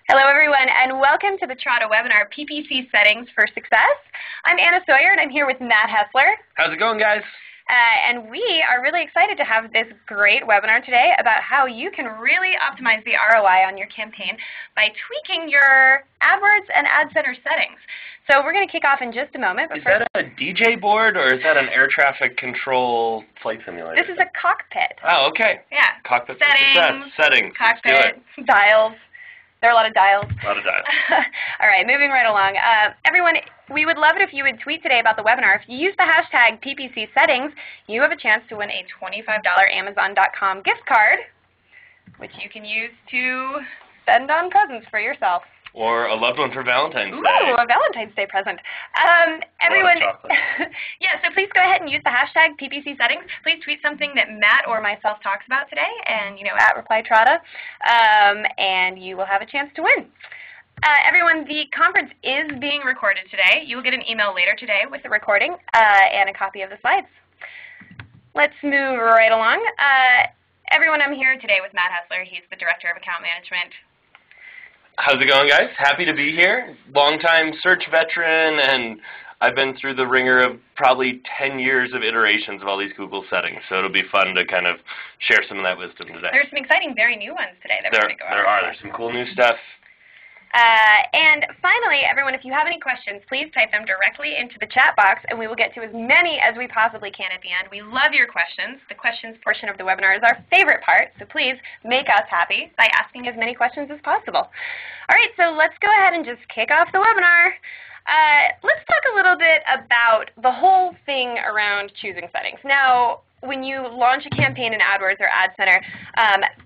Hello everyone, and welcome to the Trada webinar, PPC Settings for Success. I'm Anna Sawyer, and I'm here with Matt Hessler. How's it going, guys? And we are really excited to have this great webinar today about how you can really optimize the ROI on your campaign by tweaking your AdWords and AdCenter settings. So we're going to kick off in just a moment. But is that a DJ board, or is that an air traffic control flight simulator? This is a cockpit. Oh, okay. Yeah. Cockpit settings, settings. Cockpit, dials. There are a lot of dials. A lot of dials. All right, moving right along. Everyone, we would love it if you would tweet today about the webinar. If you use the hashtag PPC settings, you have a chance to win a $25 Amazon.com gift card, which you can use to spend on presents for yourself. Or a loved one for Valentine's Day. Ooh, a Valentine's Day present. Everyone, yeah, so please go ahead and use the hashtag PPC settings. Please tweet something that Matt or myself talks about today, and at @ReplyTrada, and you will have a chance to win. Everyone, the conference is being recorded today. You will get an email later today with the recording and a copy of the slides. Let's move right along. Everyone, I'm here today with Matt Hessler. He's the Director of Account Management. How's it going, guys? Happy to be here. Longtime search veteran, and I've been through the ringer of probably 10 years of iterations of all these Google settings, so it'll be fun to kind of share some of that wisdom today. There's some exciting, very new ones today that we're going to go over. There's some cool new stuff. And finally, everyone, if you have any questions, please type them directly into the chat box, and we will get to as many as we possibly can at the end. We love your questions. The questions portion of the webinar is our favorite part, so please make us happy by asking as many questions as possible. All right, so let's go ahead and just kick off the webinar. Let's talk a little bit about the whole thing around choosing settings. Now, when you launch a campaign in AdWords or AdCenter,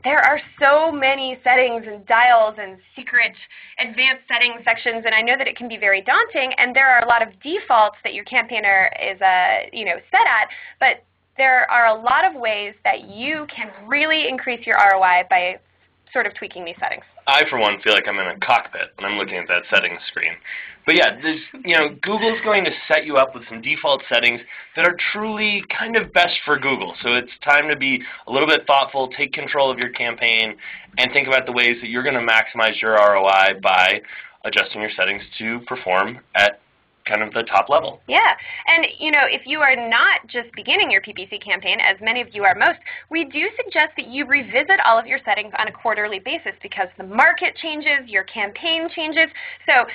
there are so many settings and dials and secret advanced settings sections, and I know that it can be very daunting, and there are a lot of defaults that your campaigner is set at, but there are a lot of ways that you can really increase your ROI by sort of tweaking these settings. I, for one, feel like I'm in a cockpit when I'm looking at that settings screen. But yeah, Google's going to set you up with some default settings that are truly kind of best for Google. So it's time to be a little bit thoughtful, take control of your campaign, and think about the ways that you're going to maximize your ROI by adjusting your settings to perform at kind of the top level. Yeah, and if you are not just beginning your PPC campaign, as many of you are most, we do suggest that you revisit all of your settings on a quarterly basis because the market changes, your campaign changes. So,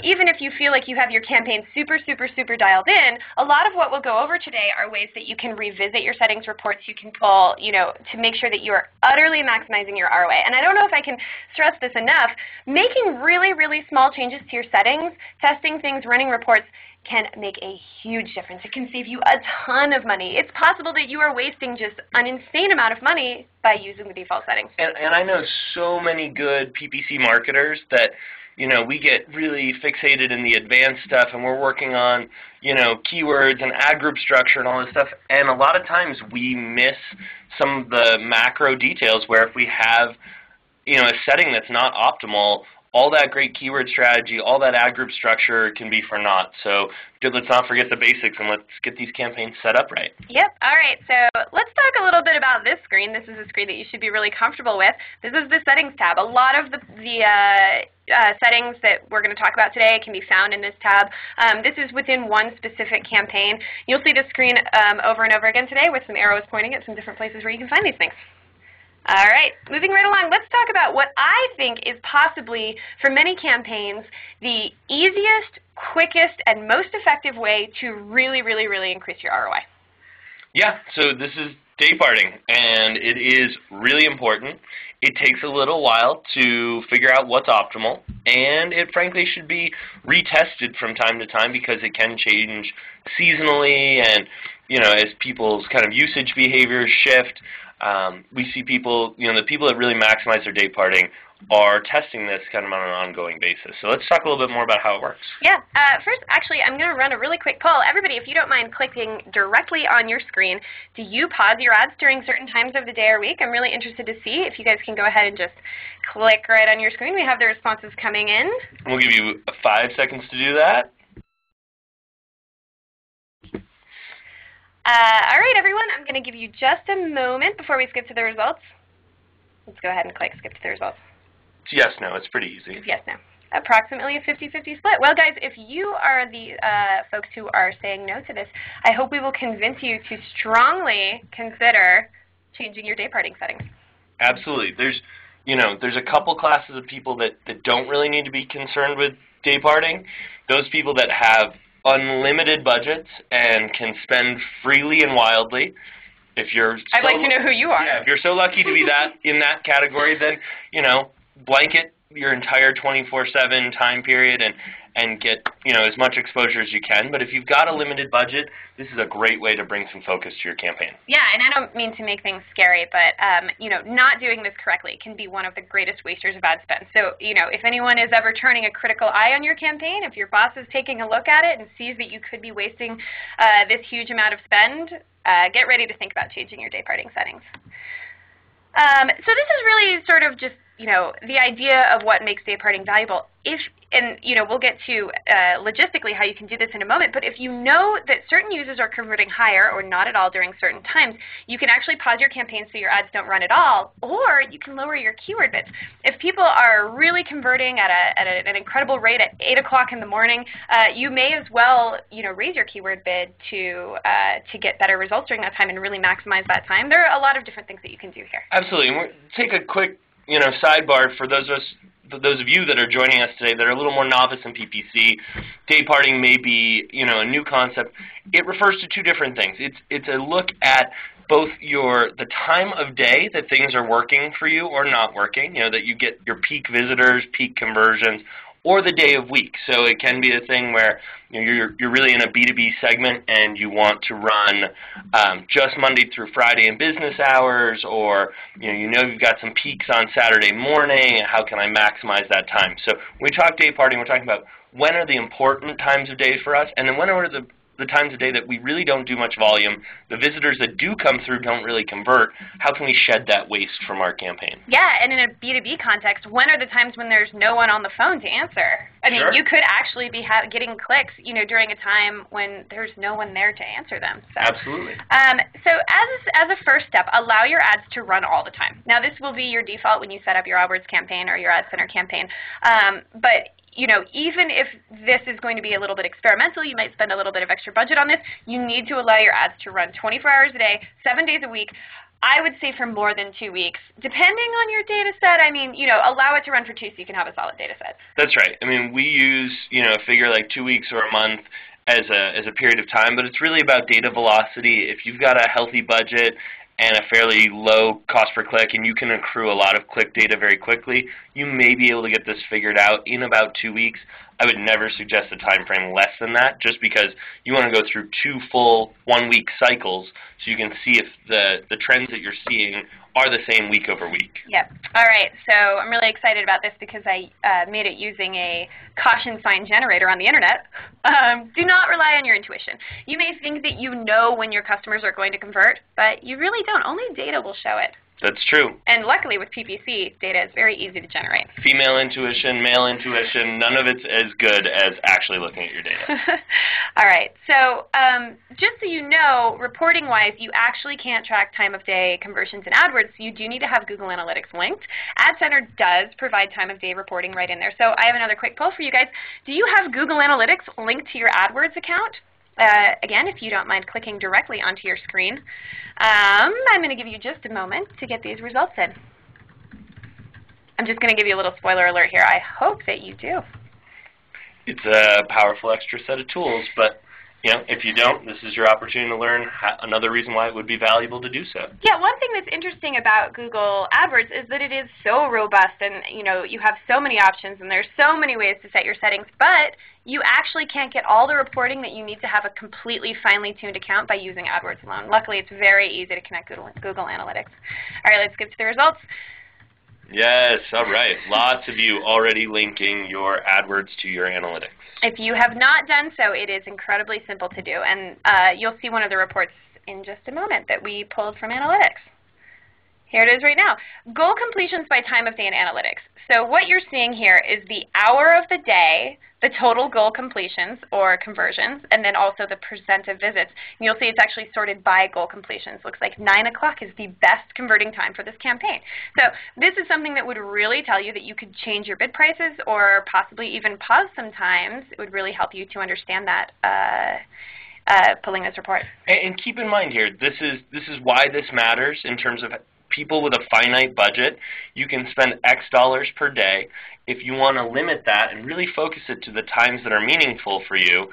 even if you feel like you have your campaign super, super, super dialed in, a lot of what we'll go over today are ways that you can revisit your settings reports you can pull, to make sure that you are utterly maximizing your ROI. And I don't know if I can stress this enough, making really, really small changes to your settings, testing things, running reports, can make a huge difference. It can save you a ton of money. It's possible that you are wasting just an insane amount of money by using the default settings. And I know so many good PPC marketers that, we get really fixated in the advanced stuff, and we're working on, keywords and ad group structure and all this stuff, and a lot of times we miss some of the macro details where if we have, a setting that's not optimal, all that great keyword strategy, all that ad group structure can be for naught. So let's not forget the basics, and let's get these campaigns set up right. Yep. All right. So let's talk a little bit about this screen. This is a screen that you should be really comfortable with. This is the Settings tab. A lot of the settings that we're going to talk about today can be found in this tab. This is within one specific campaign. You'll see the screen over and over again today with some arrows pointing at some different places where you can find these things. All right, moving right along, let's talk about what I think is possibly, for many campaigns, the easiest, quickest, and most effective way to really, really, really increase your ROI. Yeah, so this is dayparting, and it is really important. It takes a little while to figure out what's optimal, and it frankly should be retested from time to time because it can change seasonally, and as people's kind of usage behaviors shift. We see people, the people that really maximize their dayparting are testing this kind of on an ongoing basis. So let's talk a little bit more about how it works. Yeah. First, actually, I'm going to run a really quick poll. Everybody, if you don't mind clicking directly on your screen, do you pause your ads during certain times of the day or week? I'm really interested to see if you guys can go ahead and just click right on your screen. We have the responses coming in. We'll give you 5 seconds to do that. All right, everyone, I'm going to give you just a moment before we skip to the results. Let's go ahead and click skip to the results. It's yes, no. It's pretty easy. Yes, no. Approximately a 50-50 split. Well, guys, if you are the folks who are saying no to this, I hope we will convince you to strongly consider changing your day parting settings. Absolutely. There's a couple classes of people that don't really need to be concerned with day parting. Those people that have unlimited budgets and can spend freely and wildly. I'd like to know who you are. Yeah, if you're so lucky to be in that category, then blanket your entire 24/7 time period and get as much exposure as you can. But if you've got a limited budget, this is a great way to bring some focus to your campaign. Yeah, and I don't mean to make things scary, but not doing this correctly can be one of the greatest wasters of ad spend. So if anyone is ever turning a critical eye on your campaign, if your boss is taking a look at it and sees that you could be wasting this huge amount of spend, get ready to think about changing your day parting settings. So this is really sort of just the idea of what makes day parting valuable. We'll get to logistically how you can do this in a moment, but if you know that certain users are converting higher or not at all during certain times, you can actually pause your campaign so your ads don't run at all, or you can lower your keyword bids. If people are really converting at an incredible rate at 8 o'clock in the morning, you may as well raise your keyword bid to get better results during that time and really maximize that time. There are a lot of different things that you can do here. Absolutely. And we'll take a quick sidebar for those of you that are joining us today that are a little more novice in PPC. Day parting may be a new concept. It refers to two different things. It's a look at both the time of day that things are working for you or not working, that you get your peak visitors, peak conversions, or the day of week. So it can be a thing where you're really in a B2B segment and you want to run just Monday through Friday in business hours, or you've got some peaks on Saturday morning, and how can I maximize that time? So when we talk day parting, we're talking about when are the important times of day for us, and then when are the times of day that we really don't do much volume, the visitors that do come through don't really convert. How can we shed that waste from our campaign? Yeah, and in a B2B context, when are the times when there's no one on the phone to answer? I mean, you could actually be getting clicks, during a time when there's no one there to answer them. So, absolutely. So as a first step, allow your ads to run all the time. Now, this will be your default when you set up your AdWords campaign or your AdCenter campaign, but even if this is going to be a little bit experimental, you might spend a little bit of extra budget on this, you need to allow your ads to run 24 hours a day, 7 days a week. I would say for more than 2 weeks. Depending on your data set, allow it to run for 2 so you can have a solid data set. That's right. I mean, we use, a figure like 2 weeks or a month as a period of time, but it's really about data velocity. If you've got a healthy budget and a fairly low cost per click, and you can accrue a lot of click data very quickly, you may be able to get this figured out in about 2 weeks. I would never suggest a time frame less than that, just because you want to go through 2 full 1-week cycles so you can see if the trends that you're seeing are the same week over week. Yep. All right. So I'm really excited about this because I made it using a caution sign generator on the internet. Do not rely on your intuition. You may think that you know when your customers are going to convert, but you really don't. Only data will show it. That's true. And luckily with PPC, data is very easy to generate. Female intuition, male intuition, none of it's as good as actually looking at your data. All right. So just so you know, reporting-wise, you actually can't track time of day conversions in AdWords, so you do need to have Google Analytics linked. AdCenter does provide time of day reporting right in there. So I have another quick poll for you guys. Do you have Google Analytics linked to your AdWords account? Again, if you don't mind clicking directly onto your screen. I'm going to give you just a moment to get these results in. I'm just going to give you a little spoiler alert here. I hope that you do. It's a powerful extra set of tools, but if you don't, this is your opportunity to learn another reason why it would be valuable to do so. Yeah, one thing that's interesting about Google AdWords is that it is so robust, and you have so many options, and there's so many ways to set your settings, but you actually can't get all the reporting that you need to have a completely finely tuned account by using AdWords alone. Luckily, it's very easy to connect Google Analytics. All right, let's get to the results. Yes, all right. Lots of you already linking your AdWords to your analytics. If you have not done so, it is incredibly simple to do, and you'll see one of the reports in just a moment that we pulled from analytics. Here it is right now. Goal completions by time of day in analytics. So what you're seeing here is the hour of the day, the total goal completions or conversions, and then also the percent of visits. And you'll see it's actually sorted by goal completions. Looks like 9 o'clock is the best converting time for this campaign. So this is something that would really tell you that you could change your bid prices or possibly even pause sometimes. It would really help you to understand that pulling this report. And keep in mind here, this is why this matters in terms of people with a finite budget. You can spend X dollars per day. If you want to limit that and really focus it to the times that are meaningful for you,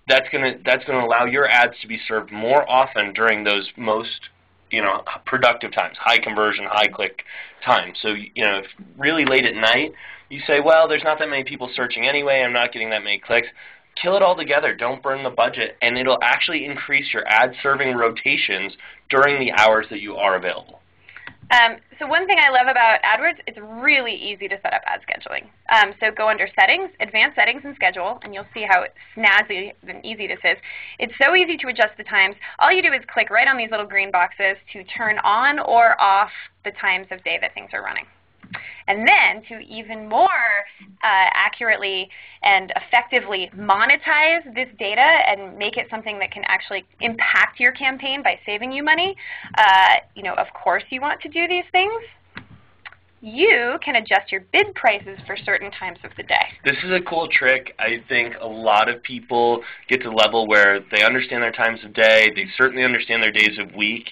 that's going to allow your ads to be served more often during those most productive times, high conversion, high click times. So if really late at night you say, well, there's not that many people searching anyway, I'm not getting that many clicks. Kill it all together. Don't burn the budget, and it'll actually increase your ad serving rotations during the hours that you are available. So one thing I love about AdWords, it's really easy to set up ad scheduling. So go under Settings, Advanced Settings and Schedule, and you'll see how snazzy and easy this is. It's so easy to adjust the times. All you do is click right on these little green boxes to turn on or off the times of day that things are running. And then to even more accurately and effectively monetize this data and make it something that can actually impact your campaign by saving you money, of course you want to do these things. You can adjust your bid prices for certain times of the day. This is a cool trick. I think a lot of people get to the level where they understand their times of day, they certainly understand their days of week,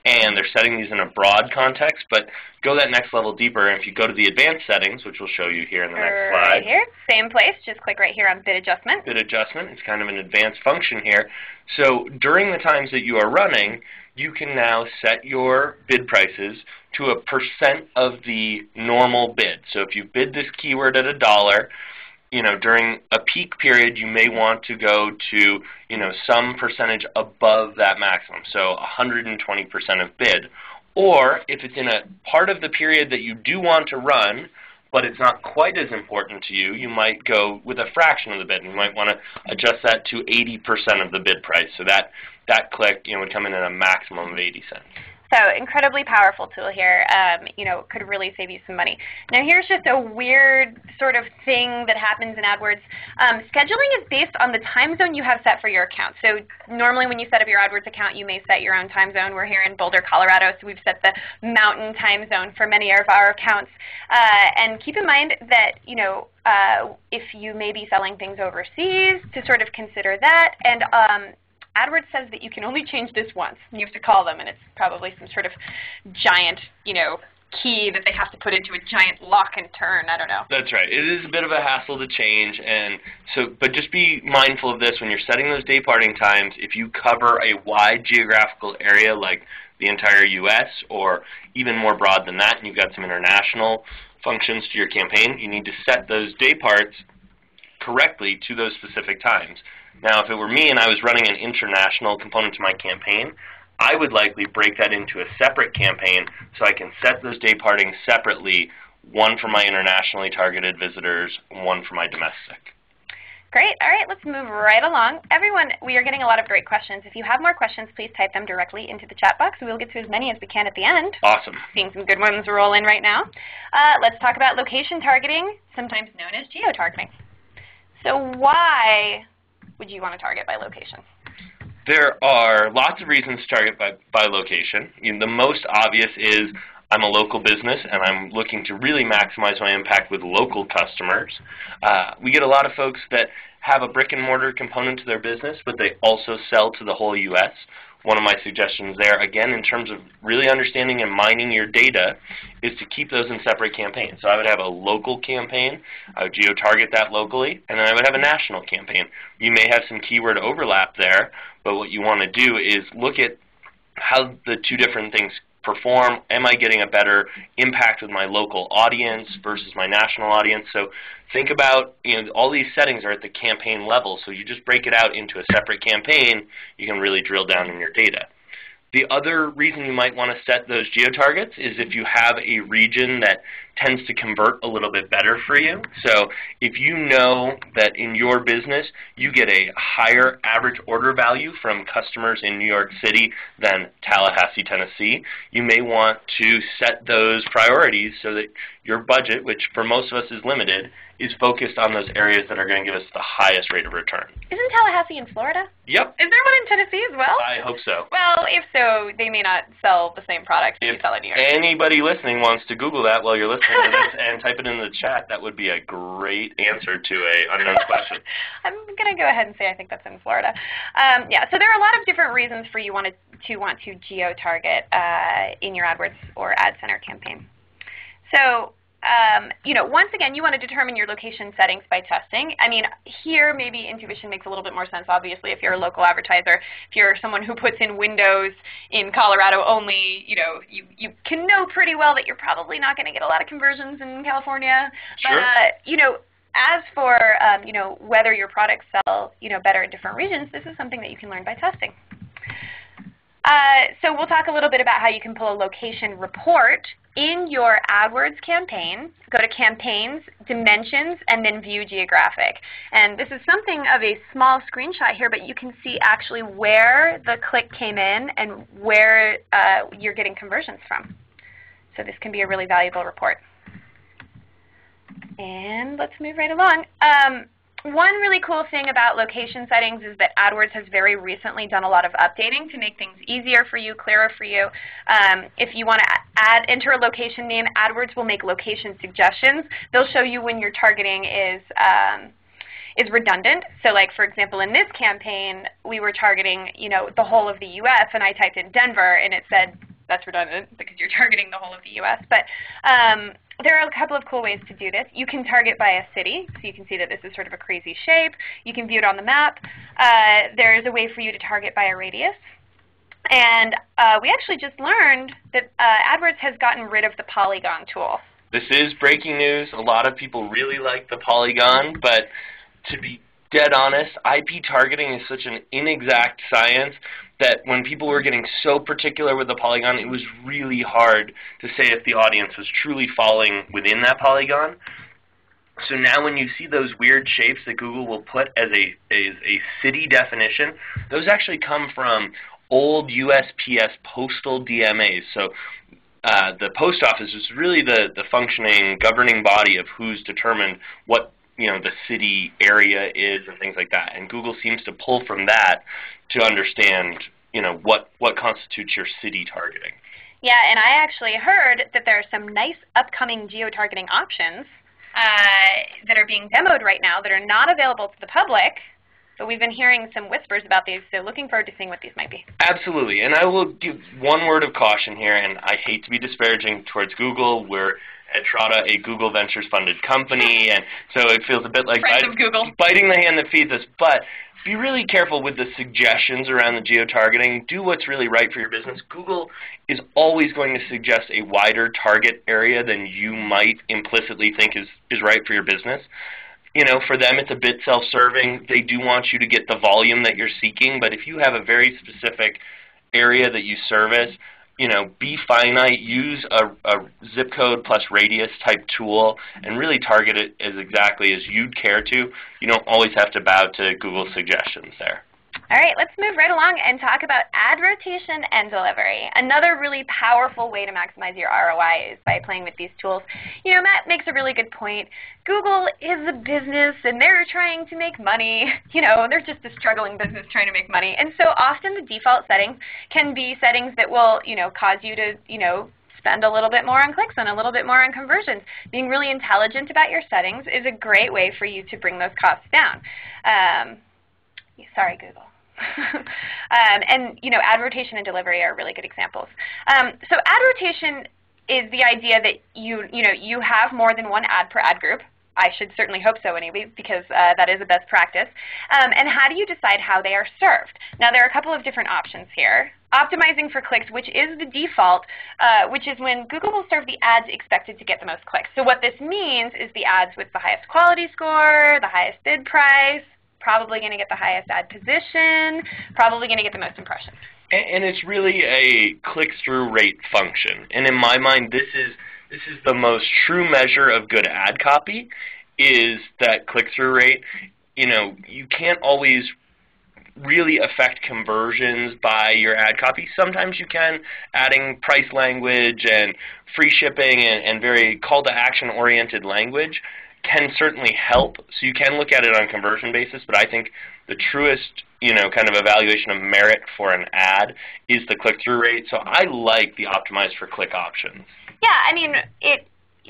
and they're setting these in a broad context, but go that next level deeper, and if you go to the advanced settings, which we'll show you here in the next slide. Right here, same place, just click right here on bid adjustment. Bid adjustment, it's kind of an advanced function here. So during the times that you are running, you can now set your bid prices to a percent of the normal bid. So if you bid this keyword at $1, during a peak period, you may want to go to, some percentage above that maximum, so 120% of bid. Or if it's in a part of the period that you do want to run, but it's not quite as important to you, you might go with a fraction of the bid. You might want to adjust that to 80% of the bid price. So that click, would come in at a maximum of 80 cents. So incredibly powerful tool here, could really save you some money. Now here's just a weird sort of thing that happens in AdWords. Scheduling is based on the time zone you have set for your account. So normally when you set up your AdWords account, you may set your own time zone. We're here in Boulder, Colorado, so we've set the mountain time zone for many of our accounts. And keep in mind that, if you may be selling things overseas, to sort of consider that. And AdWords says that you can only change this once. You have to call them, and it's probably some sort of giant, key that they have to put into a giant lock and turn. I don't know. That's right. It is a bit of a hassle to change, but just be mindful of this when you're setting those day parting times. If you cover a wide geographical area like the entire U.S. or even more broad than that, and you've got some international functions to your campaign, you need to set those day parts correctly to those specific times. Now, if it were me and I was running an international component to my campaign, I would likely break that into a separate campaign so I can set those day partings separately, one for my internationally targeted visitors, one for my domestic. Great. All right, let's move right along. Everyone, we are getting a lot of great questions. If you have more questions, please type them directly into the chat box. We'll get to as many as we can at the end. Awesome. Seeing some good ones roll in right now. Let's talk about location targeting, sometimes known as geo-targeting. So why would you want to target by location? There are lots of reasons to target by location. The most obvious is I'm a local business and I'm looking to really maximize my impact with local customers. We get a lot of folks that have a brick and mortar component to their business, but they also sell to the whole U.S. One of my suggestions there, again, in terms of really understanding and mining your data, is to keep those in separate campaigns. So I would have a local campaign, I would geo-target that locally, and then I would have a national campaign. You may have some keyword overlap there, but what you want to do is look at how the two different things perform. Am I getting a better impact with my local audience versus my national audience? So think about, all these settings are at the campaign level, so you just break it out into a separate campaign, you can really drill down in your data. The other reason you might want to set those geo-targets is if you have a region that tends to convert a little bit better for you. So if you know that in your business you get a higher average order value from customers in New York City than Tallahassee, Tennessee, you may want to set those priorities so that your budget, which for most of us is limited, is focused on those areas that are going to give us the highest rate of return. Isn't Tallahassee in Florida? Yep. Is there one in Tennessee as well? I hope so. Well, if so, they may not sell the same products that you If sell in New York. anybody listening wants to Google that while you're listening to this and type it in the chat, that would be a great answer to a unknown question. I'm going to go ahead and say I think that's in Florida. Yeah, so there are a lot of different reasons for you want to geo-target in your AdWords or AdCenter campaign. So, once again, you want to determine your location settings by testing. I mean, here maybe intuition makes a little bit more sense, obviously, if you're a local advertiser. If you're someone who puts in windows in Colorado only, you can know pretty well that you're probably not going to get a lot of conversions in California. Sure. But, as for, whether your products sell, better in different regions, this is something that you can learn by testing. So we'll talk a little bit about how you can pull a location report in your AdWords campaign. Go to Campaigns, Dimensions, and then View Geographic. And this is something of a small screenshot here, but you can see actually where the click came in and where you're getting conversions from. So this can be a really valuable report. And let's move right along. One really cool thing about location settings is that AdWords has very recently done a lot of updating to make things easier for you, clearer for you. If you want to enter a location name, AdWords will make location suggestions. They'll show you when your targeting is redundant. So like, for example, in this campaign, we were targeting, the whole of the U.S., and I typed in Denver, and it said, that's redundant because you're targeting the whole of the U.S. But there are a couple of cool ways to do this. You can target by a city, so you can see that this is sort of a crazy shape. You can view it on the map. There is a way for you to target by a radius. And we actually just learned that AdWords has gotten rid of the polygon tool. This is breaking news. A lot of people really like the polygon, but to be dead honest, IP targeting is such an inexact science that when people were getting so particular with the polygon, it was really hard to say if the audience was truly falling within that polygon. So now when you see those weird shapes that Google will put as a city definition, those actually come from old USPS postal DMAs. So the post office is really the functioning governing body of who's determined what the city area is and things like that. And Google seems to pull from that to understand, what constitutes your city targeting. Yeah, and I actually heard that there are some nice upcoming geo-targeting options that are being demoed right now that are not available to the public, but we've been hearing some whispers about these, so looking forward to seeing what these might be. Absolutely, and I will give one word of caution here, and I hate to be disparaging towards Google. We're at Trada, a Google Ventures-funded company, and so it feels a bit like biting the hand that feeds us. But be really careful with the suggestions around the geo-targeting. Do what's really right for your business. Google is always going to suggest a wider target area than you might implicitly think is right for your business. For them, it's a bit self-serving. They do want you to get the volume that you're seeking, but if you have a very specific area that you service, be finite, use a zip code plus radius type tool, and really target it as exactly as you'd care to. You don't always have to bow to Google's suggestions there. All right, let's move right along and talk about ad rotation and delivery. Another really powerful way to maximize your ROI is by playing with these tools. Matt makes a really good point. Google is a business, and they're trying to make money. They're just a struggling business trying to make money. And so often the default settings can be settings that will, cause you to, spend a little bit more on clicks and a little bit more on conversions. Being really intelligent about your settings is a great way for you to bring those costs down. Sorry, Google. And ad rotation and delivery are really good examples. So ad rotation is the idea that you have more than one ad per ad group. I should certainly hope so anyway, because that is a best practice. And how do you decide how they are served? Now, there are a couple of different options here. Optimizing for clicks, which is the default, which is when Google will serve the ads expected to get the most clicks. So what this means is the ads with the highest quality score, the highest bid price, probably going to get the highest ad position, probably going to get the most impressions. And it's really a click-through rate function. And in my mind, this is this is the most true measure of good ad copy, is that click-through rate. You can't always really affect conversions by your ad copy. Sometimes you can, adding price language and free shipping and very call-to-action oriented language can certainly help. So you can look at it on a conversion basis, but I think the truest, kind of evaluation of merit for an ad is the click-through rate. So I like the optimized for click options. Yeah, I mean,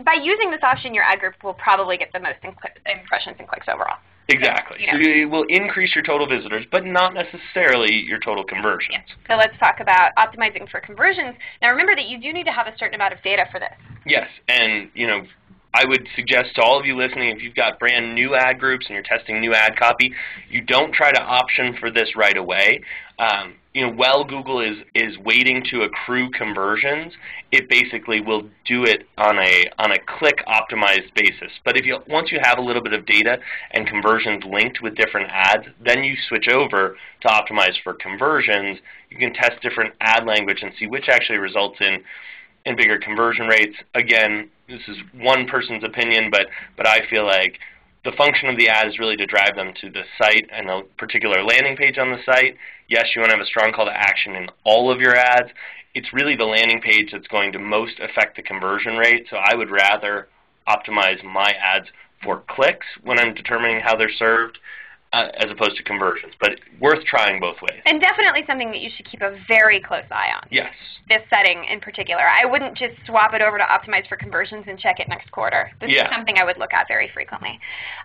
by using this option, your ad group will probably get the most impressions and clicks overall. Exactly. So it will increase your total visitors, but not necessarily your total conversions. Yeah. So let's talk about optimizing for conversions. Now remember that you do need to have a certain amount of data for this. Yes, and I would suggest to all of you listening, if you've got brand new ad groups and you're testing new ad copy, you don't try to option for this right away. While Google is waiting to accrue conversions, it basically will do it on a click optimized basis. But once you have a little bit of data and conversions linked with different ads, then you switch over to optimize for conversions. You can test different ad language and see which actually results in bigger conversion rates. Again, this is one person's opinion, but I feel like the function of the ad is really to drive them to the site and a particular landing page on the site. Yes, you want to have a strong call to action in all of your ads. It's really the landing page that's going to most affect the conversion rate, so I would rather optimize my ads for clicks when I'm determining how they're served, as opposed to conversions. But worth trying both ways. And definitely something that you should keep a very close eye on. Yes. This setting in particular. I wouldn't just swap it over to optimize for conversions and check it next quarter. This is something I would look at very frequently.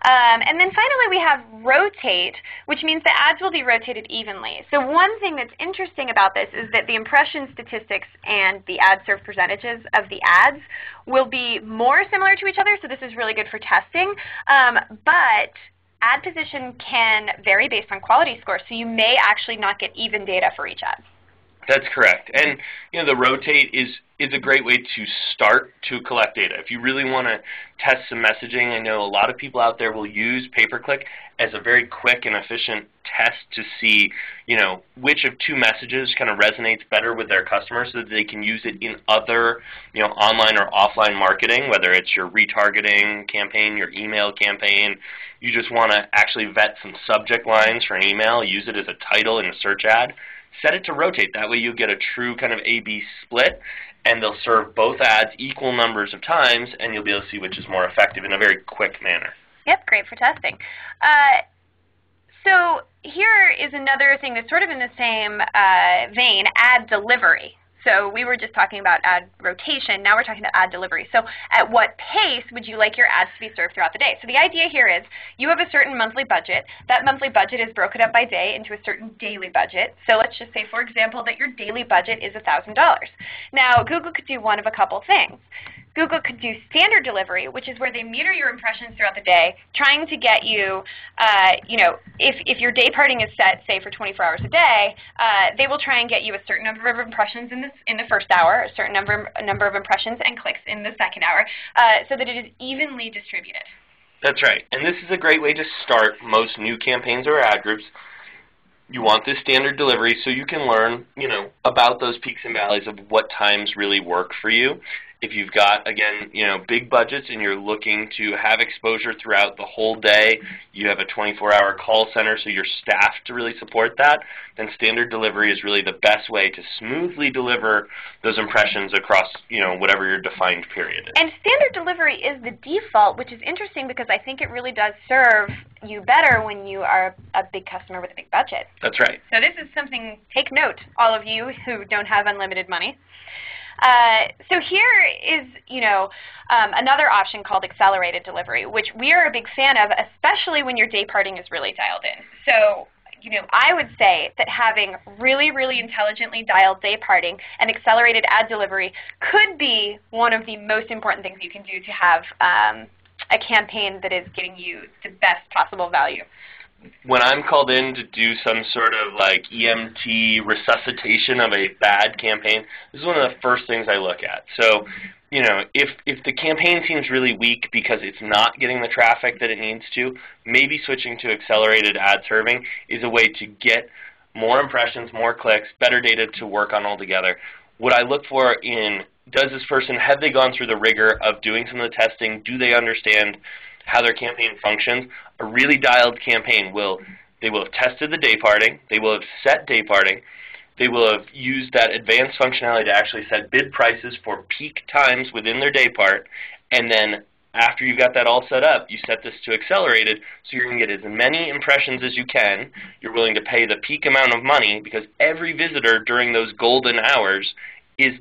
And then finally we have rotate, which means the ads will be rotated evenly. So one thing that's interesting about this is that the impression statistics and the ad served percentages of the ads will be more similar to each other, so this is really good for testing. But ad position can vary based on quality scores, so you may actually not get even data for each ad. That's correct. And the rotate is a great way to start to collect data. If you really want to test some messaging, I know a lot of people out there will use pay-per-click as a very quick and efficient test to see, which of two messages kind of resonates better with their customers so that they can use it in other, online or offline marketing, whether it's your retargeting campaign, your email campaign. You just want to actually vet some subject lines for an email, use it as a title in a search ad. Set it to rotate. That way you get a true kind of A-B split, and they'll serve both ads equal numbers of times, and you'll be able to see which is more effective in a very quick manner. Yep, great for testing. So here is another thing that's sort of in the same vein, ad delivery. So we were just talking about ad rotation. Now we're talking about ad delivery. So at what pace would you like your ads to be served throughout the day? So the idea here is you have a certain monthly budget. That monthly budget is broken up by day into a certain daily budget. So let's just say, for example, that your daily budget is $1,000. Now Google could do one of a couple things. Google could do standard delivery, which is where they meter your impressions throughout the day, trying to get you, if your day parting is set, say, for 24 hours a day, they will try and get you a certain number of impressions in the first hour, a certain number of impressions and clicks in the second hour, so that it is evenly distributed. That's right. And this is a great way to start most new campaigns or ad groups. You want this standard delivery so you can learn, about those peaks and valleys of what times really work for you. If you've got, again, big budgets and you're looking to have exposure throughout the whole day, you have a 24-hour call center so you're staffed to really support that, then standard delivery is really the best way to smoothly deliver those impressions across, whatever your defined period is. And standard delivery is the default, which is interesting because I think it really does serve you better when you are a big customer with a big budget. That's right. So this is something, take note, all of you who don't have unlimited money. So here is, another option called accelerated delivery, which we are a big fan of, especially when your day parting is really dialed in. So, I would say that having really, really intelligently dialed day parting and accelerated ad delivery could be one of the most important things you can do to have a campaign that is getting you the best possible value. When I'm called in to do some sort of like EMT resuscitation of a bad campaign, this is one of the first things I look at. So, if the campaign seems really weak because it's not getting the traffic that it needs to, maybe switching to accelerated ad serving is a way to get more impressions, more clicks, better data to work on altogether. What I look for in does this person, have they gone through the rigor of doing some of the testing? Do they understand how their campaign functions? A really dialed campaign they will have tested the day parting, they will have set day parting, they will have used that advanced functionality to actually set bid prices for peak times within their day part, and then after you've got that all set up, you set this to accelerated, so you're going to get as many impressions as you can. You're willing to pay the peak amount of money because every visitor during those golden hours is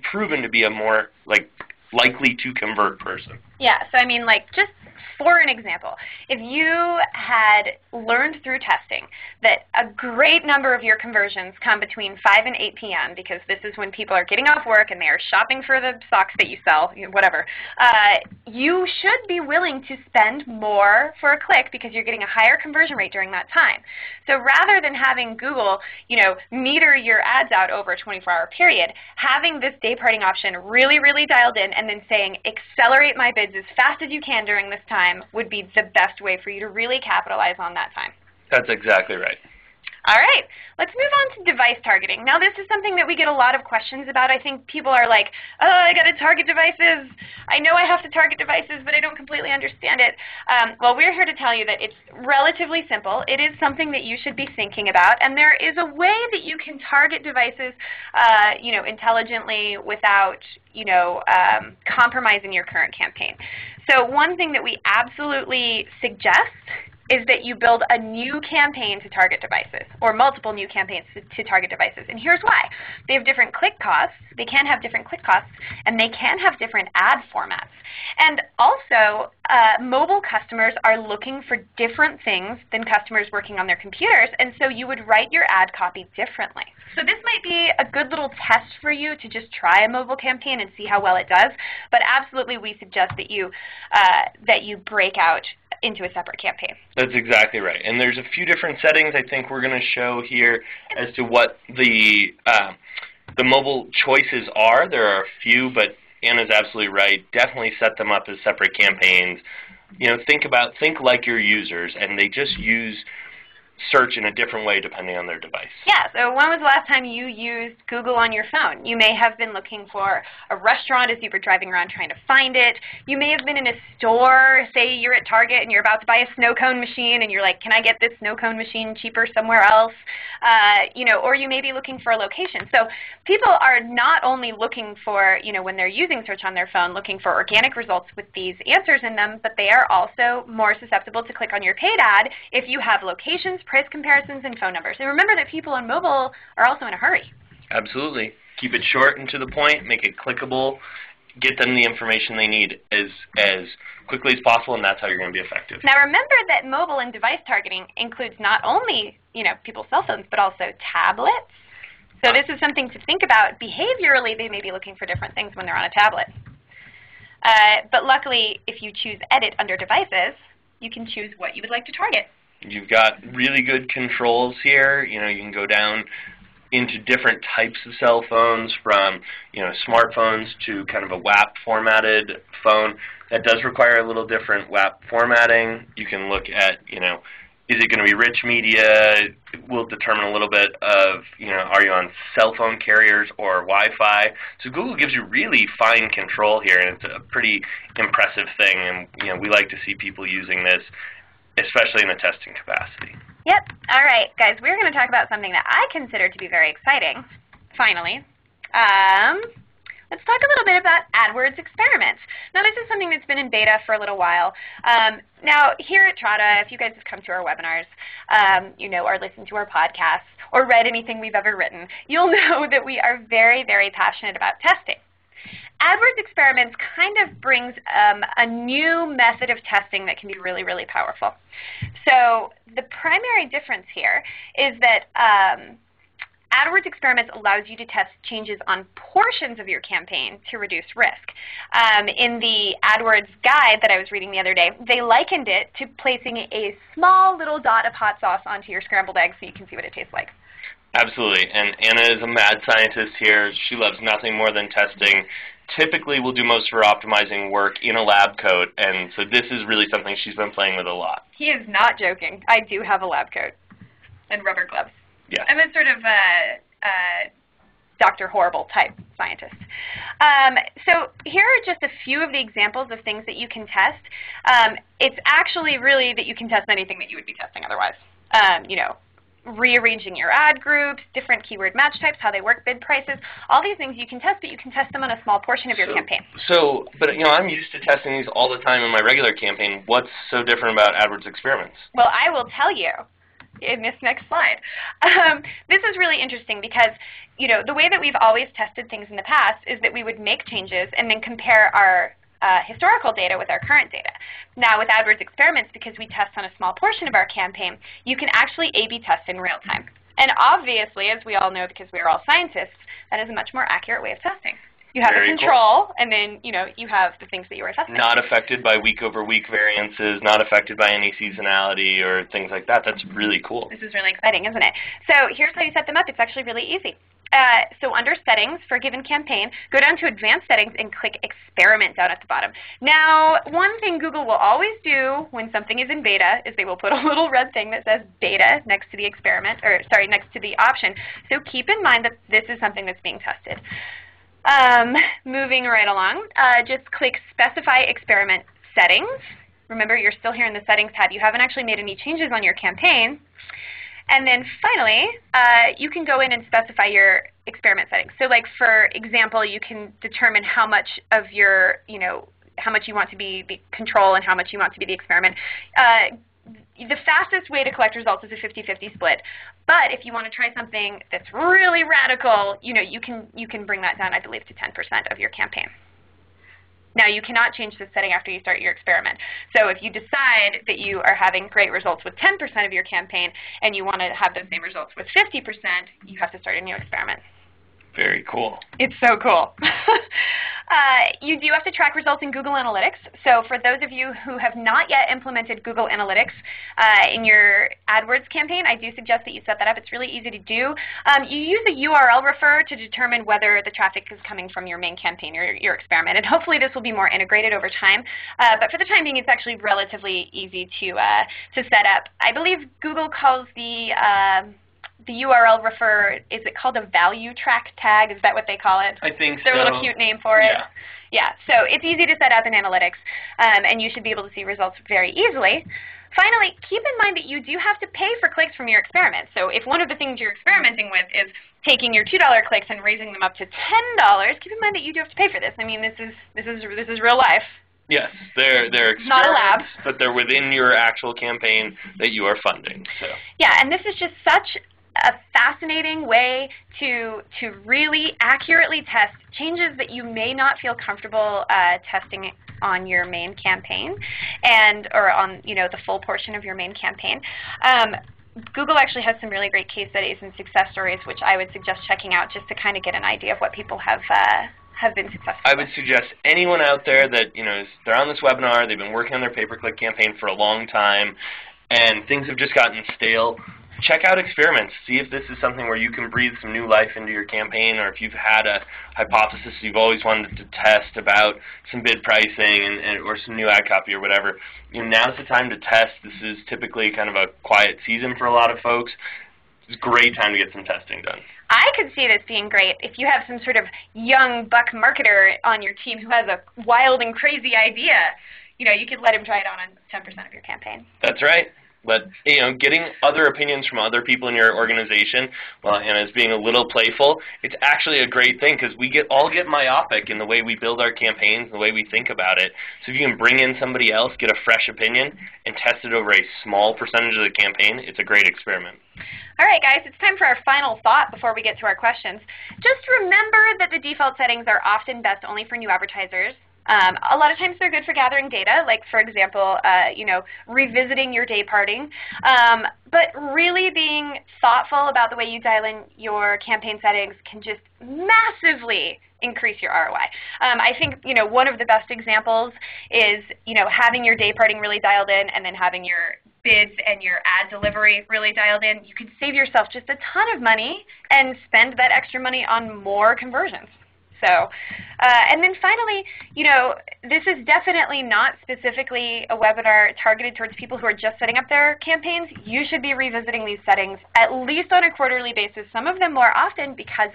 proven to be a more likely to convert person. Yeah, so I mean, just for an example, if you had learned through testing that a great number of your conversions come between 5 and 8 p.m. because this is when people are getting off work and they are shopping for the socks that you sell, whatever, you should be willing to spend more for a click because you're getting a higher conversion rate during that time. So rather than having Google, meter your ads out over a 24-hour period, having this day parting option really, really dialed in and then saying accelerate my bids as fast as you can during this time would be the best way for you to really capitalize on that time. That's exactly right. All right, let's move on to device targeting. Now, this is something that we get a lot of questions about. I think people are like, oh, I got to target devices. I know I have to target devices, but I don't completely understand it. Well, we're here to tell you that it's relatively simple. It is something that you should be thinking about, and there is a way that you can target devices, intelligently without, compromising your current campaign. So one thing that we absolutely suggest is that you build a new campaign to target devices, or multiple new campaigns to target devices. And here's why. They have different click costs, they can have different click costs, and they can have different ad formats. And also, mobile customers are looking for different things than customers working on their computers, and so you would write your ad copy differently. So this might be a good little test for you to just try a mobile campaign and see how well it does, but absolutely we suggest that you break out into a separate campaign. That's exactly right. And there's a few different settings I think we're going to show here as to what the mobile choices are. There are a few, but Anna's absolutely right. Definitely set them up as separate campaigns. Think like your users, and they just use search in a different way depending on their device. Yeah, so when was the last time you used Google on your phone? You may have been looking for a restaurant as you were driving around trying to find it. You may have been in a store, say you're at Target and you're about to buy a snow cone machine and you're like, can I get this snow cone machine cheaper somewhere else? Or you may be looking for a location. So people are not only looking for, when they're using search on their phone, looking for organic results with these answers in them, but they are also more susceptible to click on your paid ad if you have locations, price comparisons, and phone numbers. And remember that people on mobile are also in a hurry. Absolutely. Keep it short and to the point, make it clickable, get them the information they need as quickly as possible, and that's how you're going to be effective. Now remember that mobile and device targeting includes not only, people's cell phones, but also tablets. So this is something to think about. Behaviorally, they may be looking for different things when they're on a tablet. But luckily, if you choose Edit under Devices, you can choose what you would like to target. You've got really good controls here. You can go down into different types of cell phones, from smartphones to kind of a WAP formatted phone. That does require a little different WAP formatting. You can look at, is it going to be rich media? We'll determine a little bit of, are you on cell phone carriers or Wi-Fi? So Google gives you really fine control here, and it's a pretty impressive thing. And we like to see people using this, especially in a testing capacity. Yep. All right, guys, we're going to talk about something that I consider to be very exciting, finally. Let's talk a little bit about AdWords experiments. Now, this is something that's been in beta for a little while. Now, here at Trada, if you guys have come to our webinars, or listened to our podcasts, or read anything we've ever written, you'll know that we are very, very passionate about testing. AdWords experiments kind of brings a new method of testing that can be really, really powerful. So the primary difference here is that AdWords experiments allows you to test changes on portions of your campaign to reduce risk. In the AdWords guide that I was reading the other day, they likened it to placing a small little dot of hot sauce onto your scrambled eggs so you can see what it tastes like. Absolutely, and Anna is a mad scientist here. She loves nothing more than testing. Typically, we'll do most of her optimizing work in a lab coat, and so this is really something she's been playing with a lot. He is not joking. I do have a lab coat and rubber gloves. Yeah. I'm a sort of Dr. Horrible type scientist. So here are just a few of the examples of things that you can test. It's actually really that you can test anything that you would be testing otherwise. You know, rearranging your ad groups, different keyword match types, how they work, bid prices, all these things you can test, but you can test them on a small portion of your campaign. But you know, I'm used to testing these all the time in my regular campaign. What's so different about AdWords experiments? Well, I will tell you in this next slide. This is really interesting because, you know, the way that we've always tested things in the past is that we would make changes and then compare our historical data with our current data. Now with AdWords experiments, because we test on a small portion of our campaign, you can actually A/B test in real time. And obviously, as we all know because we are all scientists, that is a much more accurate way of testing. You have a control, and then you know you have the things that you were testing. Not affected by week-over-week variances, not affected by any seasonality or things like that. That's really cool. This is really exciting, isn't it? So here's how you set them up. It's actually really easy. So under Settings for a given campaign, go down to Advanced Settings and click Experiment down at the bottom. Now, one thing Google will always do when something is in beta is they will put a little red thing that says Beta next to the experiment, or sorry, next to the option. So keep in mind that this is something that's being tested. Moving right along, just click Specify Experiment Settings. Remember, you're still here in the Settings tab. You haven't actually made any changes on your campaign. And then finally, you can go in and specify your experiment settings. So like, for example, you can determine how much of your, you know, how much you want to be the control and how much you want to be the experiment. The fastest way to collect results is a 50-50 split. But if you want to try something that's really radical, you know, you can bring that down, I believe, to 10% of your campaign. Now, you cannot change this setting after you start your experiment. So if you decide that you are having great results with 10% of your campaign and you want to have those same results with 50%, you have to start a new experiment. Very cool. It's so cool. You do have to track results in Google Analytics. So for those of you who have not yet implemented Google Analytics in your AdWords campaign, I do suggest that you set that up. It's really easy to do. You use a URL refer to determine whether the traffic is coming from your main campaign or your experiment. And hopefully this will be more integrated over time. But for the time being, it's actually relatively easy to set up. I believe Google calls the URL refer, is it called a value track tag? Is that what they call it? I think so. Their little cute name for it? Yeah. Yeah, so it's easy to set up in Analytics, and you should be able to see results very easily. Finally, keep in mind that you do have to pay for clicks from your experiment. So if one of the things you're experimenting with is taking your $2 clicks and raising them up to $10, keep in mind that you do have to pay for this. I mean, this is real life. Yes, they're experiments, not a lab, but they're within your actual campaign that you are funding. So. Yeah, and this is just such a fascinating way to really accurately test changes that you may not feel comfortable testing on your main campaign or on, you know, the full portion of your main campaign. Google actually has some really great case studies and success stories, which I would suggest checking out just to kind of get an idea of what people have been successful I would suggest anyone out there that, you know, they're on this webinar, they've been working on their pay-per-click campaign for a long time, and things have just gotten stale. Check out experiments. See if this is something where you can breathe some new life into your campaign, or if you've had a hypothesis you've always wanted to test about some bid pricing or some new ad copy or whatever. You know, now's the time to test. This is typically kind of a quiet season for a lot of folks. It's a great time to get some testing done. I could see this being great if you have some sort of young buck marketer on your team who has a wild and crazy idea. You know, you could let him try it on 10% of your campaign. That's right. But, you know, getting other opinions from other people in your organization, well, and as being a little playful, it's actually a great thing because we all get myopic in the way we build our campaigns, the way we think about it. So if you can bring in somebody else, get a fresh opinion, and test it over a small percentage of the campaign, it's a great experiment. All right, guys, it's time for our final thought before we get to our questions. Just remember that the default settings are often best only for new advertisers. A lot of times they're good for gathering data, like, for example, you know, revisiting your dayparting. But really being thoughtful about the way you dial in your campaign settings can just massively increase your ROI. I think, you know, one of the best examples is, you know, having your dayparting really dialed in and then having your bids and your ad delivery really dialed in. You could save yourself just a ton of money and spend that extra money on more conversions. So, and then finally, you know, this is definitely not specifically a webinar targeted towards people who are just setting up their campaigns. You should be revisiting these settings at least on a quarterly basis, some of them more often, because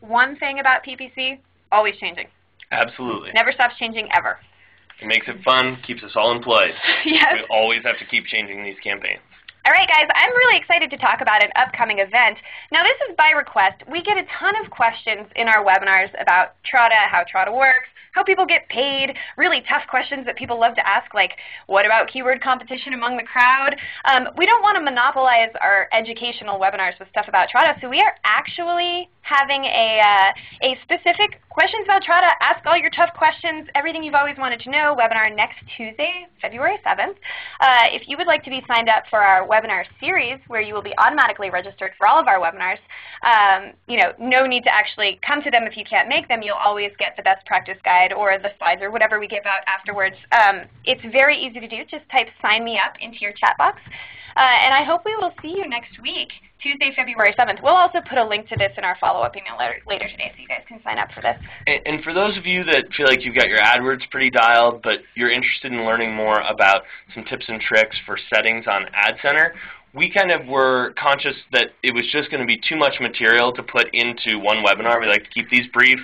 one thing about PPC, always changing. Absolutely. Never stops changing ever. It makes it fun, keeps us all employed. Yes. We always have to keep changing these campaigns. All right, guys, I'm really excited to talk about an upcoming event. Now, this is by request. We get a ton of questions in our webinars about Trada, how Trada works, how people get paid, really tough questions that people love to ask, like, what about keyword competition among the crowd? We don't want to monopolize our educational webinars with stuff about Trada, so we are actually having a specific questions about Trada, ask all your tough questions, everything you've always wanted to know webinar next Tuesday, February 7th. If you would like to be signed up for our webinar series where you will be automatically registered for all of our webinars, no need to actually come to them if you can't make them. You'll always get the best practice guide or the slides or whatever we give out afterwards. It's very easy to do. Just type sign me up into your chat box. And I hope we will see you next week, Tuesday, February 7th. We'll also put a link to this in our follow-up email later today so you guys can sign up for this. And for those of you that feel like you've got your AdWords pretty dialed, but you're interested in learning more about some tips and tricks for settings on AdCenter, we kind of were conscious that it was just going to be too much material to put into one webinar. We like to keep these brief,